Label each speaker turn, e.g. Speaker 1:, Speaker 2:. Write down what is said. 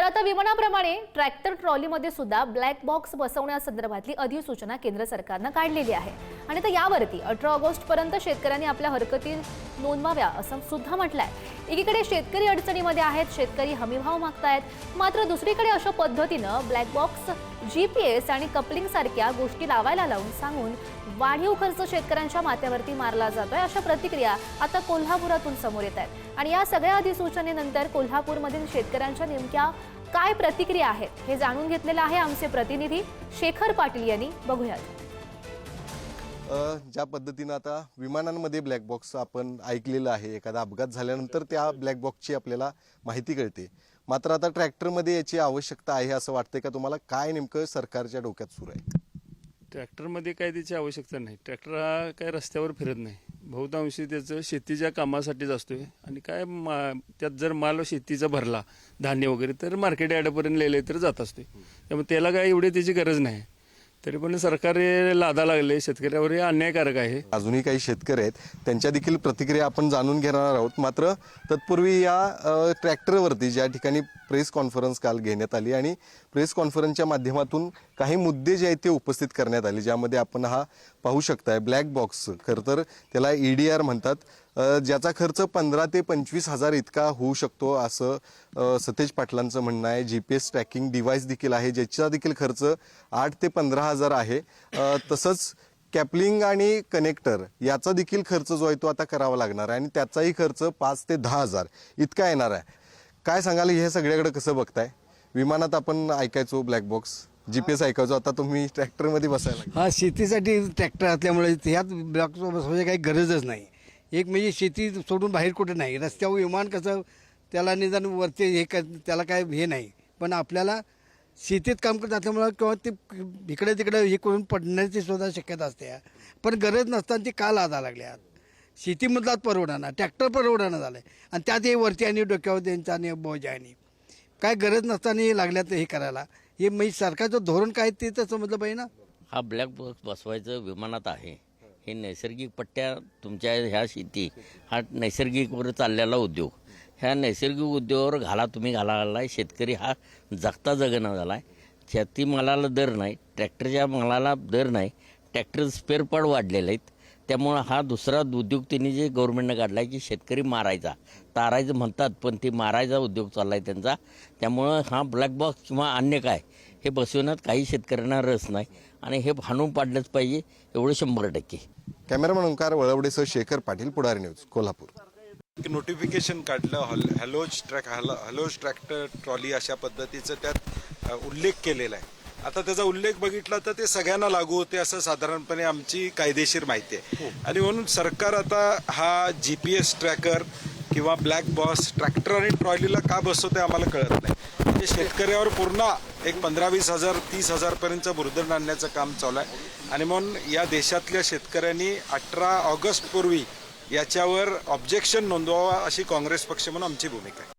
Speaker 1: आता विमानाप्रमाणे ट्रॅक्टर ट्रॉलीमध्ये सुद्धा ब्लॅक बॉक्स बसवण्यासंदर्भातली अधिसूचना केंद्र सरकारनं काढलेली आहे आणि तर यावरती 18 ऑगस्ट पर्यंत शेतकऱ्यांनी आपल्या हरकती नोंदवाव्या असं सुद्धा म्हटलंय। एकीकडे शेतकरी अडचणीमध्ये आहेत, शेतकरी हमीभाव मागतायत, मात्र दुसरीकडे अशा पद्धतीनं ब्लॅक बॉक्स, GPS आणि कपलिंग सारख्या गोष्टी लावायला लावून सांगून वाढीव खर्च शेतकऱ्यांच्या माथ्यावरती मारला जातोय अशा प्रतिक्रिया आता कोल्हापुरातून समोर येत आहेत। आणि या सगळ्या अधिसूचनेनंतर कोल्हापूरमधील शेतकऱ्यांच्या नेमक्या काय प्रतिक्रिया आहेत हे जाणून घेतलेलं आहे आमचे प्रतिनिधी शेखर पाटील यांनी। बघूयात।
Speaker 2: ज्या पद्धतीने आता विमानांमध्ये ब्लॅक बॉक्स आपण ऐकलेलं आहे, एखादा अपघात झाल्यानंतर त्या ब्लॅक बॉक्सची आपल्याला माहिती कळते, मात्र आता ट्रॅक्टरमध्ये याची आवश्यकता आहे असं वाटतंय का तुम्हाला? काय नेमकं सरकारच्या डोक्यात सुरू आहे?
Speaker 3: ट्रॅक्टरमध्ये काय त्याची आवश्यकता नाही। ट्रॅक्टर हा काय रस्त्यावर फिरत नाही, बहुतांशी त्याचं शेतीच्या कामासाठीच असतोय आणि काय त्यात जर माल शेतीचा भरला धान्य वगैरे तर मार्केट यार्डपर्यंत लिहिले तर जात असतोय, त्यामुळे त्याला काय एवढी त्याची गरज नाही। तरी पण सरकार लादा लागले शेतकऱ्यावर, हे अन्यायकारक आहे।
Speaker 2: अजूनही काही शेतकरी आहेत, त्यांच्या देखील प्रतिक्रिया आपण जाणून घेणार आहोत। मात्र तत्पूर्वी या ट्रॅक्टरवरती ज्या ठिकाणी प्रेस कॉन्फरन्स काल घेण्यात आली आणि प्रेस कॉन्फरन्सच्या माध्यमातून काही मुद्दे जे आहेत ते उपस्थित करण्यात आले, ज्यामध्ये आपण हा पाहू शकताय ब्लॅक बॉक्स, खरं तर त्याला EDR म्हणतात, ज्याचा खर्च 15 ते 25 हजार इतका होऊ शकतो असं सतेज पाटलांचं म्हणणं आहे। GPS ट्रॅकिंग डिव्हाइस देखील आहे, ज्याचा देखील खर्च 8 ते 15 हजार आहे। तसंच कॅपलिंग आणि कनेक्टर याचा देखील खर्च जो आहे तो आता करावा लागणार आहे आणि त्याचाही खर्च 5 ते 10 हजार इतका येणार आहे। काय सांगाल हे सगळ्याकडे कसं बघताय? विमानात आपण ऐकायचो ब्लॅक बॉक्स, GPS ऐकायचो, आता तुम्ही ट्रॅक्टरमध्ये बसायला।
Speaker 4: हा शेतीसाठी ट्रॅक्टर असल्यामुळे ह्यात ब्लॅक बसवायची काही गरजच नाही। एक म्हणजे शेती सोडून बाहेर कुठे नाही, रस्त्यावर विमान कसं त्याला निदान वरती हे त्याला काय हे नाही, पण आपल्याला शेतीत काम करत असल्यामुळं किंवा ते इकडे तिकडे हे करून पडण्याची सुद्धा शक्यता असते, पण गरज नसताना ती का लादा लागल्यात? शेतीमधलाच परवडाना, ट्रॅक्टर परवडाना झालं आणि त्यात हे वरती आणि डोक्यावर त्यांचा आणि बोज आणि काय गरज नसताना हे लागल्यात हे करायला, हे म्हणजे सरकारचं धोरण काय ते तर समजलं पाहिजे ना।
Speaker 5: हा ब्लॅक बॉक्स बसवायचं विमानात आहे, हे नैसर्गिक पट्ट्या तुमच्या ह्या शेती हा नैसर्गिकवर चाललेला उद्योग, ह्या नैसर्गिक उद्योगावर तुम्ही घालायला शेतकरी हा जगता जगणं झाला आहे। शेतीमालाला दर नाही, ट्रॅक्टरच्या मालाला दर नाही, ट्रॅक्टर स्पेअर पार्ट वाढलेले आहेत, त्यामुळं हा दुसरा उद्योग त्यांनी जे गव्हर्नमेंटनं काढला आहे की शेतकरी मारायचा, तारायचं म्हणतात पण ते मारायचा उद्योग चालला आहे त्यांचा। त्यामुळं हा ब्लॅक बॉक्स किंवा अन्य काय हे बसवण्यात काही शेतकऱ्यांना रस नाही आणि हे हाणून पाडलंच पाहिजे, एवढं 100%।
Speaker 2: कॅमेरामन ओंकार वळवडेसह शेखर पाटील, पुढारी न्यूज, कोल्हापूर।
Speaker 6: नोटिफिकेशन काढलं, हॅलोज ट्रॅक्टर ट्रॉली अशा पद्धतीचं त्यात उल्लेख केलेला आहे। आता त्याचा उल्लेख बघितला तर ते सगळ्यांना लागू होते असं साधारणपणे आमची कायदेशीर माहिती आहे आणि म्हणून सरकार आता हा GPS ट्रॅकर किंवा ब्लॅक बॉक्स ट्रॅक्टर आणि ट्रॉलीला का बसवते आम्हाला कळत नाही। म्हणजे शेतकऱ्यावर पूर्ण एक 15-20 हजार 30 हजार पर्यंतचं बुरधण आणण्याचं काम चालू आहे आणि म्हणून या देशातल्या शेतकऱ्यांनी 18 ऑगस्ट पूर्वी याच्यावर ऑब्जेक्शन नोंदवावा अशी काँग्रेस पक्ष म्हणून आमची भूमिका आहे।